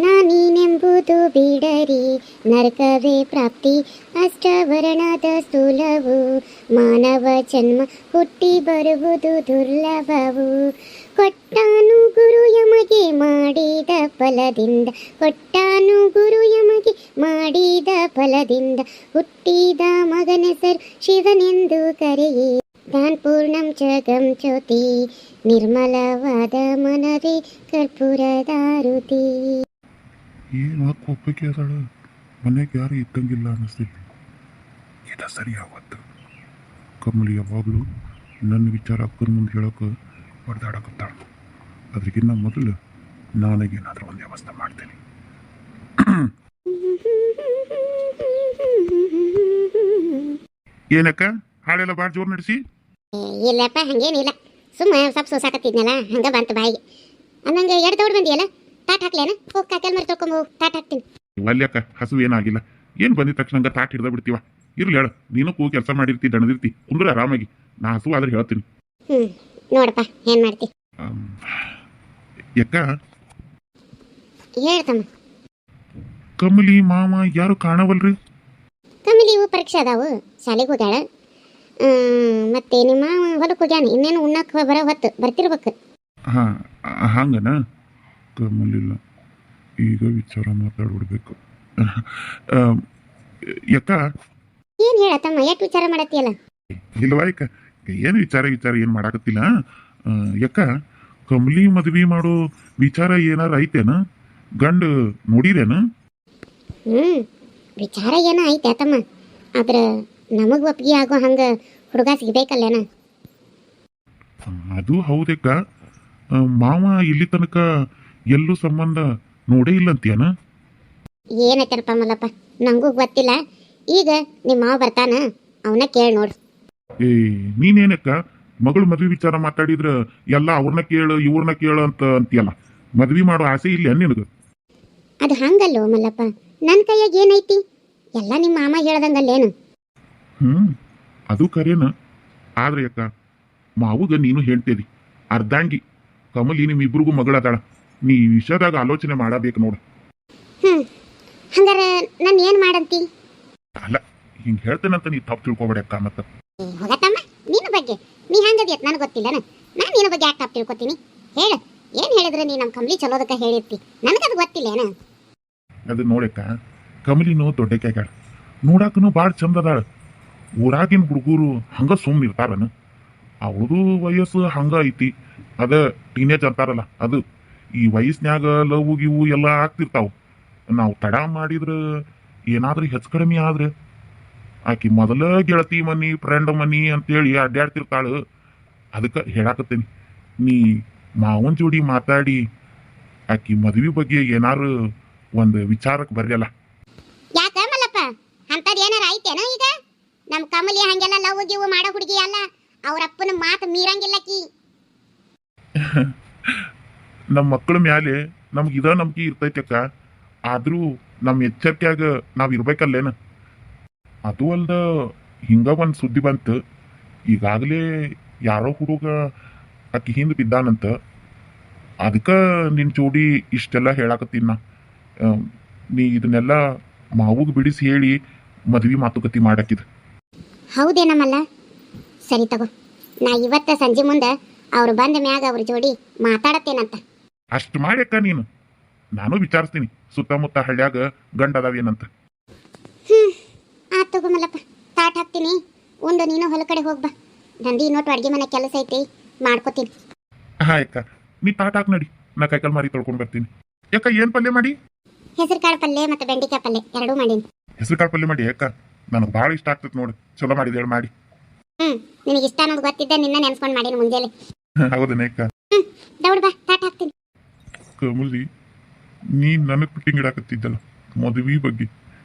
ನಾನೀನೆಂಬುದು ಬಿಡರಿ ನರಕವೇ ಪ್ರಾಪ್ತಿ ಅಷ್ಟವರ್ಣದ ಸ್ಥೂಲವು ಮಾನವ ಜನ್ಮ ಹುಟ್ಟಿ ಬರುವುದು ದುರ್ಲಭವು ಕೊಟ್ಟಾನು ಗುರು ಯಮಗೆ ಮಾಡಿದ ಫಲದಿಂದ ಕೊಟ್ಟಾನು ಗುರು ಯಮಗೆ ಮಾಡಿದ ಫಲದಿಂದ ಹುಟ್ಟಿದ ಮಗನೆಸರು ಶಿವನೆಂದು ಕರೆಯಿ ದಾನ್ ಪೂರ್ಣಂ ಜಗಂ ಜ್ಯೋತಿ ನಿರ್ಮಲವಾದ ಮನವೇ ಕರ್ಪೂರದಾರುತಿ. ಏನು ಒಬ್ಬಕ್ಕೆ ಅದಾಳ ಮನೆಗೆ ಯಾರು ಇದ್ದಂಗಿಲ್ಲ ಅನ್ನಿಸ್ತೈತಿ. ಇದ ಸರಿ ಆವತ್ತು ಕಮಲಿ ಯಾವಾಗಲೂ ನನ್ನ ವಿಚಾರ ಅಕ್ಕನ ಮುಂದೆ ಹೇಳೋಕೆ ಹೊಡೆದಾಡಕತ್ತಾಳ. ಅದ್ರಿಗಿನ್ನ ಮೊದಲು ನನಗೇನಾದ್ರೂ ಒಂದು ವ್ಯವಸ್ಥೆ ಮಾಡ್ತೇನೆ. ಏನಕ್ಕ ಹಾಳೆಲ್ಲ ಭಾಳ ಜೋರು ನಡೆಸಿ? ಇಲ್ಲಪ್ಪ ಹಂಗೇನಿಲ್ಲ, ಸುಮ್ಮ ಸ್ವಲ್ಪ ಸೋಸಾಕತ್ತಿದ್ನಲ್ಲ ಹಂಗ ಬಂತು ಬಾಯಿಗೆ. ಅನ್ನಂಗೆ ಎರಡು ದೌಡ್ ಬಂದಿಯಲ್ಲ, ತಾಟ್ ಹಾಕ್ಲೇನ? ಹೋಗಿ ಕಾಕಲ್ ಮರಿ ತೊಳ್ಕೊಂಬ, ತಾಟ್ ಹಾಕ್ತೀನಿ. ಅಲ್ಯಕ್ಕ ಹಸು ಏನಾಗಿಲ್ಲ, ಏನು ಬಂದಿದ ತಕ್ಷಣ ಹಂಗೆ ತಾಟ್ ಹಿಡ್ದ ಬಿಡ್ತೀವ. ಇರ್ಲಿ ಹೇಳ, ನೀನು ಕೂ ಕೆಲಸ ಮಾಡಿರ್ತಿ ದಣದಿರ್ತಿ ಕುಂದ್ರೆ ಆರಾಮಾಗಿ. ನಾ ಹಸು ಆದ್ರೆ ಹೇಳ್ತೀನಿ. ನೋಡಪ್ಪ ಏನ್ ಮಾಡ್ತಿ. ಯಕ್ಕ ಹೇಳ್ತಮ್ಮ. ಕಮಲಿ ಮಾಮ ಯಾರು ಕಾಣವಲ್ರಿ? ಕಮಲಿ ಇವು ಪರೀಕ್ಷೆ ಅದಾವು, ಶಾಲೆಗೆ ಹೋಗ್ಯಾಳ. ಮತ್ತೆ ನಿಮ್ಮ ಹೊಲಕ್ಕೆ ಹೋಗ್ಯಾನ, ಇನ್ನೇನು ಉಣ್ಣಕ್ಕೆ ಬರೋ ಹೊತ್ತು ಬರ್ತಿರ್ಬೇಕು. ಹಾಂ ಹಂಗನ? ಕಮಲಿಲ್ಲ, ಈಗ ವಿಚಾರ ಮಾತಾಡ್ಬಿಡ್ಬೇಕು. ಯಕ್ಕ ಏನು ಹೇಳತ್ತಮ್ಮ, ಎಷ್ಟು ವಿಚಾರ ಮಾಡತ್ತೀಯಲ್ಲ? ಇಲ್ವಾ ಯಕ್ಕ, ಏನು ವಿಚಾರ ಏನು ಮಾಡಾಕತ್ತಿಲ್ಲ. ಯಕ್ಕ ಕಮಲಿ ಮದ್ವಿ ಮಾಡೋ ವಿಚಾರ ಏನಾರ ಐತೇನ? ಗಂಡು ನೋಡಿರೇನು? ವಿಚಾರ ಏನೋ ಐತೆ ತಮ್ಮ, ಆದ್ರೆ ನಮಗ್ ಒಪ್ಪಿಗೆ ಆಗೋ ಹಂಗ ಹುಡುಗ ಸಿಗ್ಬೇಕಲ್ಲೇನ? ಅದು ಹೌದಕ್ಕ. ಮಾವ ಇಲ್ಲಿ ತನಕ ಎಲ್ಲೂ ಸಂಬಂಧ ನೋಡೇ ಇಲ್ಲ ಅಂತೀಯನ? ಏನೈತನಪ್ಪ ಮಲ್ಲಪ್ಪ, ನಂಗೂ ಗೊತ್ತಿಲ್ಲ. ಈಗ ನಿಮ್ಮ ಮಾವ ಬರ್ತಾನ, ಅವನ ಕೇಳಿ ನೋಡು. ನೀನೇನಕ್ಕ ಮಗಳು ಮದ್ವಿ ವಿಚಾರ ಮಾತಾಡಿದ್ರ ಎಲ್ಲ ಅವ್ರನ್ನ ಕೇಳು ಇವ್ರನ್ನ ಕೇಳು ಅಂತೀಯಲ್ಲ. ಮದ್ವಿ ಮಾಡೋ ಆಸೆ ಇಲ್ಲ ನಿನಗ? ಅದು ಹಂಗಲ್ಲೋ ಮಲ್ಲಪ್ಪ, ನನ್ನ ಕೈಯಾಗ ಏನೈತಿ, ಎಲ್ಲ ನಿಮ್ಮ ಮಾಮ ಹೇಳ್ದಂಗಲ್ಲೇನು? ಅದು ಕರೇನ. ಆದ್ರೆ ಅಕ್ಕ ಮಾವುಗ ನೀನು ಹೇಳ್ತೇರಿ ಅರ್ಧಾಂಗಿ. ಕಮಲಿ ನಿಮ್ಮಿಬ್ರಿಗೂ ಮಗಳದಾಳ. ನೀ ಈ ವಿಷಯದಾಗ ಆಲೋಚನೆ ಮಾಡಬೇಕು ನೋಡು. ಹಂಗಾರ ನಾನು ಏನ್ ಮಾಡಂತಿ? ಅಲ್ಲ, ಹಿಂಗೆ ಹೇಳ್ತೇನಂತ ನೀ ತಪ್ಪು ತಿಳ್ಕೊಬೇಡ ಅಕ್ಕ. ಮತ್ತ ಹೋಗತ್ತಮ್ಮ, ನಿನ್ನ ಬಗ್ಗೆ ನೀ ಹಂಗದಿಯತ್ ನನಗೆ ಗೊತ್ತಿಲ್ಲನ? ನಾನು ನಿನ್ನ ಬಗ್ಗೆ ಯಾಕೆ ತಪ್ಪು ತಿಳ್ಕೊತೀನಿ? ಹೇಳು, ಏನ್ ಹೇಳಿದ್ರೆ ನೀ ನಮ್ಮ ಕಮಲಿ ಚಲೋದಕ್ಕ ಹೇಳಿರ್ತಿ, ನನಗದು ಗೊತ್ತಿಲ್ಲೇನ? ಅದು ನೋಡಕ್ಕ, ಕಮಲಿನೂ ದೊಡ್ಡಕ್ಕೆ ಆಗ್ಯಾಳ, ನೋಡಾಕನು ಭಾಳ ಚಂದ ಅದಾಳ. ಊರಾಗಿನ ಹುಡುಗರು ಹಂಗ ಸುಮ್ಮನೆ ಇರ್ತಾರನ? ಅವಳದು ವಯಸ್ಸು ಹಂಗ ಐತಿ, ಅದ ಟೀನೇಜ್ ಅಂತಾರಲ್ಲ ಅದು. ಈ ವಯಸ್ಸಿನ್ಯಾಗ ಲವ್ ಗಿವು ಎಲ್ಲ ಆಗ್ತಿರ್ತಾವ. ನಾವು ತಡ ಮಾಡಿದ್ರ ಏನಾದ್ರೂ ಹೆಚ್ಚು ಕಡಿಮೆ ಆದ್ರೆ ಆಕಿ ಮೊದಲ ಗೆಳತಿ ಮನಿ ಫ್ರೆಂಡ್ ಮನಿ ಅಂತೇಳಿ ಅಡ್ಡಾಡ್ತಿರ್ತಾಳು. ಅದಕ್ಕೆ ಹೇಳಾಕತ್ತೇನಿ, ನೀ ಮಾವನ್ ಜೋಡಿ ಮಾತಾಡಿ ಆಕಿ ಮದ್ವಿ ಬಗ್ಗೆ ಏನಾರು ಒಂದು ವಿಚಾರಕ್ಕೆ ಬರ್ಲಿಲ್ಲ. ಯಾಕ ಮಲ್ಲಪ್ಪ, ಅಂತದ್ ಏನಾರ ಐತೇನ? ಈಗ ನಮ್ ಕಮಲಿ ಹಂಗೆಲ್ಲ ಲವ್ ಗಿವ್ ಮಾಡೋ ಹುಡುಗಿ ಅಲ್ಲ, ಅವ್ರ ಅಪ್ಪನ ಮಾತು ಮೀರಂಗಿಲ್ಲಕಿ. ನಮ್ಮ ಮಕ್ಕಳ ಮ್ಯಾಲೆ ನಮ್ಗೆ ಇದ ನಂಬಿಕೆ ಇರ್ತೈತಿ ಅಕ್ಕ. ಆದ್ರೂ ನಮ್ಮ ಎಚ್ಚರಿಕೆಯಾಗ ನಾವ್ ಇರ್ಬೇಕಲ್ಲೇನ? ಅದು ಅಲ್ದ ಹಿಂಗ ಒಂದು ಸುದ್ದಿ ಬಂತು, ಈಗಾಗಲೇ ಯಾರೋ ಹುಡುಗ ಆಕಿ ಹಿಂದೆ ಬಿದ್ದಾನಂತ. ಅದಕ್ಕೆ ನಿನ್ನ ಜೋಡಿ ಇಷ್ಟೆಲ್ಲ ಹೇಳಾಕತ್ತೀನಿ ನಾ. ನೀ ಇದನ್ನೆಲ್ಲ ಮಾವುಗ್ ಬಿಡಿಸಿ ಹೇಳಿ ಮದ್ವಿ ಮಾತುಕತೆ ಮಾಡಾಕಿದ. ಹೌದೇನಮ್ಮಲ್ಲ? ಸರಿ ತಗೋ, ನಾ ಇವತ್ತ ಸಂಜೆ ಮುಂದೆ ಅವ್ರು ಬಂದ ಮ್ಯಾಗ ಅವ್ರ ಜೋಡಿ ಮಾತಾಡತ್ತೇನಂತ. ಅಷ್ಟು ಮಾಡ್ಯಕ್ಕ ನೀನು. ನಾನು ವಿಚಾರಿಸ್ತೀನಿ ಸುತ್ತಮುತ್ತ ಹಳ್ಳ್ಯಾಗ ಗಂಡ ಅದಾವೇನಂತ. ಆತ್ ತಗೋ ಮಲ್ಲಪ್ಪ, ತಾಟ್ ಹಾಕ್ತೀನಿ, ಉಂಡು ನೀನು ಹೊಲ ಕಡೆ ಹೋಗ್ಬಾ. ನಂದಿ ಇನ್ನೊಟ್ಟು ಅಡ್ಗೆ ಮನೆ ಕೆಲಸ ಐತಿ, ಮಾಡ್ಕೋತೀನಿ. ಹಾ ಅಕ್ಕ, ನೀ ತಾಟ್ ಹಾಕ್ ನಡಿ, ನಾ ಕೈಕಲ್ ಮಾರಿ ತೊಳ್ಕೊಂಡ್ ಬರ್ತೀನಿ. ಯಾಕ ಏನ್ ಪಲ್ಯ ಮಾಡಿ? ಹೆಸರು ಕಾಳು ಪಲ್ಯ ಮತ್ತೆ ಬೆಂಡಿಕಾಯಿ ಪಲ್ಯ ಎರಡೂ ಮಾಡೀನಿ. ಹೆಸರು ಕಾಳು ಪಲ್ಯ ಮಾಡಿ ಅಕ್ಕ, ನನಗೆ ಭಾಳ ಇಷ್ಟ ಆಗ್ತದೆ ನೋಡಿ. ಚಲೋ ಮಾಡಿದ ಹೇಳಿ ಮಾಡಿ. ನಿನಗೆ ಇಷ್ಟ ಅನ್ನೋದು ಗೊತ್ತಿದ್ದೆ, ನಿನ್ನ ನೆನ್ಸ್ಕೊಂಡು ಮಾಡೀನಿ ಮುಂಜಾನೆ. ಹೌದನೇ ಅಕ್ಕ? ದೌಡ್ ಬಾ, ತಾಟ್ ಹಾಕ್ತೀನಿ. ಕಮಲಿ, ನೀ ನನಗೆ ಫಿಟ್ಟಿಂಗ್ ಇಡಾಕತ್ತಿದ್ದಲ್ಲ ಮದುವೆ ಬಗ್ಗೆ,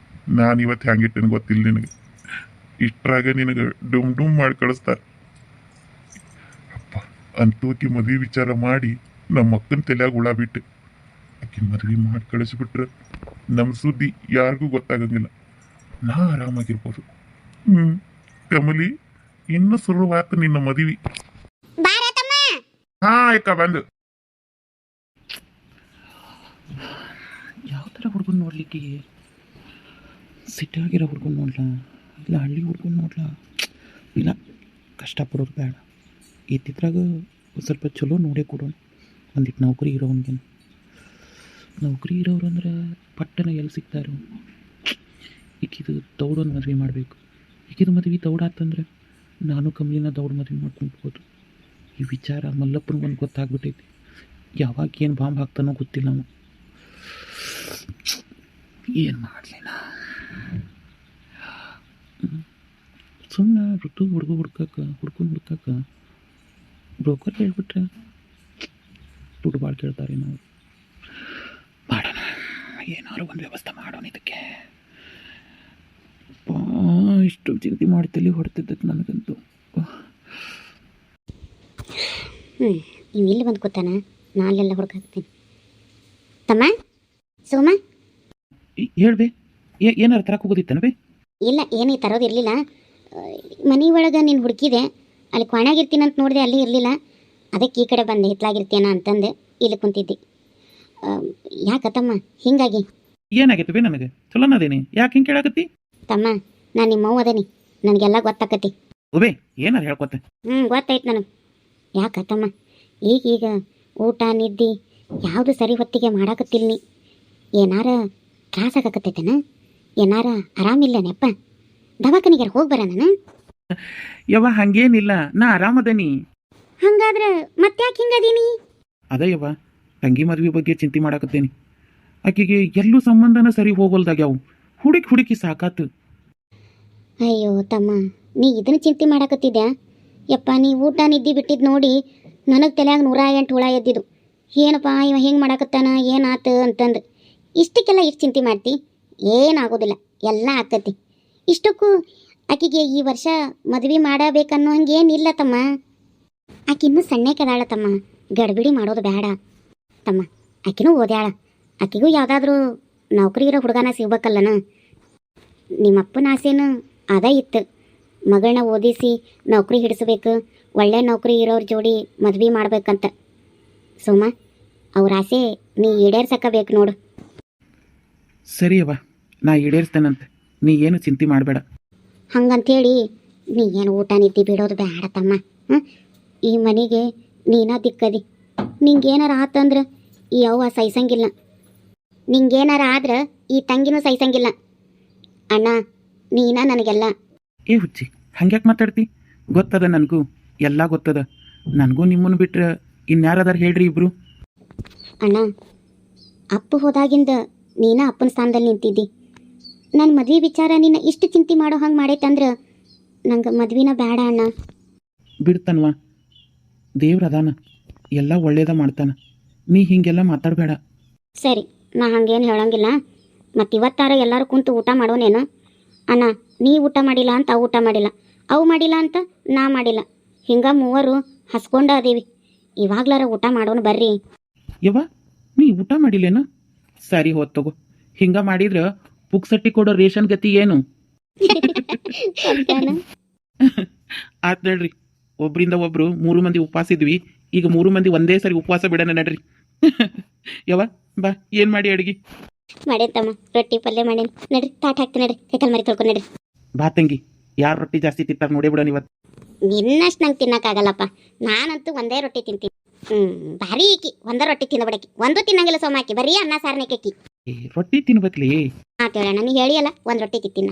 ನಾನು ಇವತ್ತು ಹ್ಯಾಂಗಿಟ್ಟೇನು ಗೊತ್ತಿಲ್ಲ ನಿನಗೆ. ಇಷ್ಟರಾಗ ನಿನಗೆ ಡುಮ್ ಡುಮ್ ಮಾಡಿ ಕಳಿಸ್ತಾರೆ. ಅಪ್ಪ, ಅಂತೂಕಿ ಮದುವೆ ವಿಚಾರ ಮಾಡಿ ನಮ್ಮ ಅಕ್ಕನ ತಲೆಯಾಗ ಹುಳ ಬಿಟ್ಟು ಆಕಿ ಮದುವೆ ಮಾಡಿ ಕಳಿಸ್ಬಿಟ್ರೆ ನಮ್ಮ ಸುದ್ದಿ ಯಾರಿಗೂ ಗೊತ್ತಾಗಂಗಿಲ್ಲ, ನಾ ಆರಾಮಾಗಿರ್ಬೋದು. ಕಮಲಿ, ಇನ್ನು ಶುರುವಾತು ನಿನ್ನ ಮದುವೆ. ಹಾ ಅಕ್ಕ ಬಂದು. ಯಾವ ಥರ ಹುಡ್ಗನ್ ನೋಡ್ಲಿಕ್ಕೆ ಸಿಟಿಯಾಗಿರೋ ಹುಡ್ಗನ್ ನೋಡ್ಲಾ ಇಲ್ಲ ಹಳ್ಳಿ ಹುಡ್ಗನ್ ನೋಡ್ಲಾ ಇಲ್ಲ ಕಷ್ಟಪಡೋರು ಬೇಡ ಇದ್ದಿದ್ರಾಗ ಸ್ವಲ್ಪ ಚಲೋ ನೋಡೇ ಕೊಡೋಣ ಒಂದಿಟ್ಟು ನೌಕರಿ ಇರೋನ್ಗೆ ನೌಕರಿ ಇರೋರು ಅಂದ್ರೆ ಪಟ್ಟಣ ಎಲ್ಲಿ ಸಿಗ್ತಾರೋ ಈಗಿದು ದೌಡೊಂದು ಮದುವೆ ಮಾಡಬೇಕು ಈಗಿದು ಮದುವೆ ದೌಡಾತಂದ್ರೆ ನಾನು ಕಂಪ್ನಿನ ದೌಡ್ ಮದುವೆ ಮಾಡ್ಕೊಂಡ್ಬೋದು ಈ ವಿಚಾರ ಮಲ್ಲಪ್ಪನಿಗೆ ಒಂದು ಗೊತ್ತಾಗ್ಬಿಟ್ಟೈತಿ ಯಾವಾಗ ಏನು ಬಾಂಬ್ ಹಾಕ್ತಾನೋ ಗೊತ್ತಿಲ್ಲ ನಾವು ಏನು ಮಾಡಲಿಲ್ಲ ಸುಮ್ಮನೆ ಋತು ಹುಡ್ಕಕ್ಕೆ ಬ್ರೋಕರ್ ಹೇಳ್ಬಿಟ್ರೆ ದುಡ್ಡು ಭಾಳ ಕೇಳ್ತಾರೆ ನಾವು ಮಾಡೋಣ ಏನಾದ್ರು ಒಂದು ವ್ಯವಸ್ಥೆ ಮಾಡೋಣ ಇದಕ್ಕೆ ಇಷ್ಟು ಚಿಂತೆ ಮಾಡ್ತಲ್ಲಿ ಹೊಡ್ತಿದ್ದಕ್ಕೆ ನನಗಂತೂ ಇವ್ ಇಲ್ಲಿ ಬಂದು ಕೂತಾನ ನಾ ಅಲ್ಲೆಲ್ಲ ಹುಡುಕಾಕ್ತೀನಿ ತಮ್ಮ ಸೋಮ ಹೇಳ್ಬೇ ಏನಾರು ತರಕ್ಕೆ ಹೋಗೋದಿತ್ತನ ಬೇ ಇಲ್ಲ ಏನೀ ತರೋದಿರಲಿಲ್ಲ ಮನೆ ಒಳಗೆ ನೀನು ಹುಡುಕಿದೆ ಅಲ್ಲಿ ಕ್ವಾಣಾಗಿರ್ತೀನಂತ ನೋಡಿದೆ ಅಲ್ಲಿ ಇರಲಿಲ್ಲ ಅದಕ್ಕೆ ಈ ಕಡೆ ಬಂದೆ ಹಿತ್ಲಾಗಿರ್ತೀನ ಅಂತಂದೆ ಇಲ್ಲಿ ಕುಂತಿದ್ದೆ ಯಾಕತ್ತಮ್ಮ ಹಿಂಗಾಗಿ ಏನಾಗೈತೆ ಬೇ ನನಗೆ ಚಲೋನದೇನಿ ಯಾಕೆ ಹಿಂಗೆ ಕೇಳಾಕತ್ತಿ ತಮ್ಮ ನಾನು ನಿಮ್ಮ ಅವ್ವ ಅದನಿ ನನಗೆಲ್ಲ ಗೊತ್ತಾಕತಿ ಓಬೇ ಏನಾರು ಹೇಳ್ಕೊತೆ ಗೊತ್ತಾಯ್ತು ನನಗೆ ಯಾಕತ್ತಮ್ಮ ಈಗೀಗ ಊಟ ನಿದ್ದೆ ಯಾವುದು ಸರಿ ಹೊತ್ತಿಗೆ ಮಾಡಾಕತ್ತಿಲ್ಲ ನೀ ಏನಾರ ತ್ರಾಸ ಆಗಾಕತ್ತೈತೇನ ಏನಾರ ಆರಾಮಿಲ್ಲನೆಪ್ಪ ದವಾಖಾನಿಗಾರ ಹೋಗಿ ಬರೋಣ ಯವ್ವ ಹಂಗೇನಿಲ್ಲ ನಾ ಆರಾಮದನಿ ಹಂಗಾದ್ರೆ ಮತ್ತ್ಯಾಕೆ ಹಿಂಗದೀನಿ ಅದ ಯವ್ವ ತಂಗಿ ಮದುವೆ ಬಗ್ಗೆ ಚಿಂತೆ ಮಾಡಾಕತ್ತೇನಿ ಆಕೆಗೆ ಎಲ್ಲೂ ಸಂಬಂಧನ ಸರಿ ಹೋಗೋಲ್ದಾಗ್ಯಾವು ಹುಡುಕಿ ಸಾಕಾತು ಅಯ್ಯೋ ತಮ್ಮ ನೀ ಇದನ್ನ ಚಿಂತೆ ಮಾಡಾಕತ್ತಿದ್ಯಾ ಯಪ್ಪ ನೀ ಊಟ ನಿದ್ದೆ ಬಿಟ್ಟಿದ್ದು ನೋಡಿ ನನಗೆ ತಲೆಯಾಗ 108 ಹುಳ ಎದ್ದಿದ್ದು ಏನಪ್ಪ ಇವ ಹೆಂಗೆ ಮಾಡಾಕತ್ತಾನ ಏನಾತು ಅಂತಂದು ಇಷ್ಟಕ್ಕೆಲ್ಲ ಇಷ್ಟು ಚಿಂತೆ ಮಾಡ್ತಿ ಏನಾಗೋದಿಲ್ಲ ಎಲ್ಲ ಆಕತಿ ಇಷ್ಟಕ್ಕೂ ಆಕಿಗೆ ಈ ವರ್ಷ ಮದುವೆ ಮಾಡಬೇಕನ್ನೋ ಹಂಗೇನಿಲ್ಲ ತಮ್ಮ ಆಕೆ ಇನ್ನೂ ಸಣ್ಣಕ್ಕೆದಾಳ ತಮ್ಮ ಗಡ್ಬಿಡಿ ಮಾಡೋದು ಬೇಡ ತಮ್ಮ ಆಕಿನೂ ಓದ್ಯಾಳ ಆಕಿಗೂ ಯಾವುದಾದ್ರೂ ನೌಕರಿ ಇರೋ ಹುಡುಗನ ಸಿಗ್ಬೇಕಲ್ಲನ ನಿಮ್ಮಪ್ಪನ ಆಸೆನೂ ಅದ ಇತ್ತು ಮಗಳನ್ನ ಓದಿಸಿ ನೌಕರಿ ಹಿಡಿಸ್ಬೇಕು ಒಳ್ಳೆ ನೌಕರಿ ಇರೋರ ಜೋಡಿ ಮದ್ವೆ ಮಾಡ್ಬೇಕಂತ ಸೋಮ ಅವ್ರ ಆಸೆ ನೀ ಈಡೇರ್ಸಕಬೇಕು ನೋಡು ಸರಿ ಯವ್ವ ನಾ ಈಡೇರಿಸ್ತೇನಂತೆ ನೀ ಏನು ಚಿಂತೆ ಮಾಡಬೇಡ ಹಂಗಂಥೇಳಿ ನೀ ಏನು ಊಟ ನಿದ್ದೆ ಬಿಡೋದು ಬೇಡ ತಮ್ಮ ಈ ಮನೆಗೆ ನೀನ ದಿಕ್ಕದಿ ನಿಂಗೇನಾರ ಆತಂದ್ರೆ ಈ ಅವ್ವ ಸಹಿಸಂಗಿಲ್ಲ ನಿಂಗೇನಾರ ಆದ್ರೆ ಈ ತಂಗಿನೂ ಸಹಿಸಂಗಿಲ್ಲ ಅಣ್ಣ ನೀನ ನನಗೆಲ್ಲ ಏ ಹುಚ್ಚಿ ಹಂಗ್ಯಾಕೆ ಮಾತಾಡ್ತಿ ಗೊತ್ತದ ನನಗೂ ಎಲ್ಲ ಗೊತ್ತದ ನನಗೂ ನಿಮ್ಮನ್ನು ಬಿಟ್ರೆ ಇನ್ಯಾರದಾರ ಹೇಳ್ರಿ ಇಬ್ರು ಅಣ್ಣ ಅಪ್ಪ ಹೋದಾಗಿಂದ ನೀನ ಅಪ್ಪನ ಸ್ಥಾನದಲ್ಲಿ ನಿಂತಿದ್ದಿ ನನ್ನ ಮದ್ವೆ ವಿಚಾರ ನಿನ್ನ ಇಷ್ಟು ಚಿಂತೆ ಮಾಡೋ ಹಂಗೆ ಮಾಡೈತಂದ್ರೆ ನಂಗೆ ಮದ್ವಿನ ಬೇಡ ಅಣ್ಣ ಬಿಡ್ತನ್ವ ದೇವ್ರ ಅದಾನ ಎಲ್ಲ ಒಳ್ಳೇದ ಮಾಡ್ತಾನ ನೀ ಹಿಂಗೆಲ್ಲ ಮಾತಾಡಬೇಡ ಸರಿ ನಾ ಹಂಗೇನು ಹೇಳಂಗಿಲ್ಲ ಮತ್ತು ಇವತ್ತಾರ ಎಲ್ಲರೂ ಕುಂತು ಊಟ ಮಾಡೋನೇನು ಅಣ್ಣ ನೀ ಊಟ ಮಾಡಿಲ್ಲ ಅಂತ ಅವು ಊಟ ಮಾಡಿಲ್ಲ ಅವು ಮಾಡಿಲ್ಲ ಅಂತ ನಾ ಮಾಡಿಲ್ಲ ಹಿಂಗ ಮೂವರು ಹಸ್ಕೊಂಡ ಅದೀವಿ ಇವಾಗ್ಲಾರ ಊಟ ಮಾಡೋಣ ಬರ್ರಿ ಯವ್ವ ನೀ ಊಟ ಮಾಡಿಲ್ಲೇನು ಸರಿ ಹೋತ್ ತಗೋ ಹಿಂಗ ಮಾಡಿದ್ರ ಪುಕ್ಸಟ್ಟಿ ಕೊಡೋ ರೇಷನ್ ಗತಿ ಏನು ಆತ್ ನಡ್ರಿ ಒಬ್ರಿಂದ ಒಬ್ರು 3 ಮಂದಿ ಉಪವಾಸ ಇದ್ವಿ ಈಗ 3 ಮಂದಿ ಒಂದೇ ಸರಿ ಉಪವಾಸ ಬಿಡೋಣ ನಡ್ರಿ ಯವ್ವ ಬಾ ಏನ್ ಮಾಡಿ ಅಡ್ಗಿ ಮಾಡೇನ್ ರೊಟ್ಟಿ ಪಲ್ಯ ಮಾಡೇನ್ ನಡ್ರಿ ತಾಟ್ ಹಾಕ್ತೀನಿ ನಡ್ರಿ ಕೈಕಾಲ್ ಮರಿ ತೊಳ್ಕೊಂಡು ನಡ್ರಿ ಬಾ ತಂಗಿ ಯಾರು ರೊಟ್ಟಿ ಜಾಸ್ತಿ ತಿಂತಾರ ನೋಡೇ ಬಿಡೋಣ ಇವತ್ತು ನಿನ್ನಷ್ಟು ನಂಗೆ ತಿನ್ನಕ್ಕಾಗಲ್ಲಪ್ಪ ನಾನಂತೂ ಒಂದೇ ರೊಟ್ಟಿ ತಿಂತೀನಿ ಭಾರಿ ಈಕಿ ಒಂದೇ ರೊಟ್ಟಿ ತಿನ್ನಬಿಡಕಿ ಒಂದು ತಿನ್ನಂಗಿಲ್ಲ ಸೋಮಾಕಿ ಬರೀ ಅನ್ನ ಸಾರನೇಕಿ ರೊಟ್ಟಿ ತಿನ್ಬೇಕ್ಲಿ ಮಾತು ಹೇಳೋಣ ನೀ ಹೇಳಿಯಲ್ಲ ಒಂದು ರೊಟ್ಟಿ ತಿನ್ನ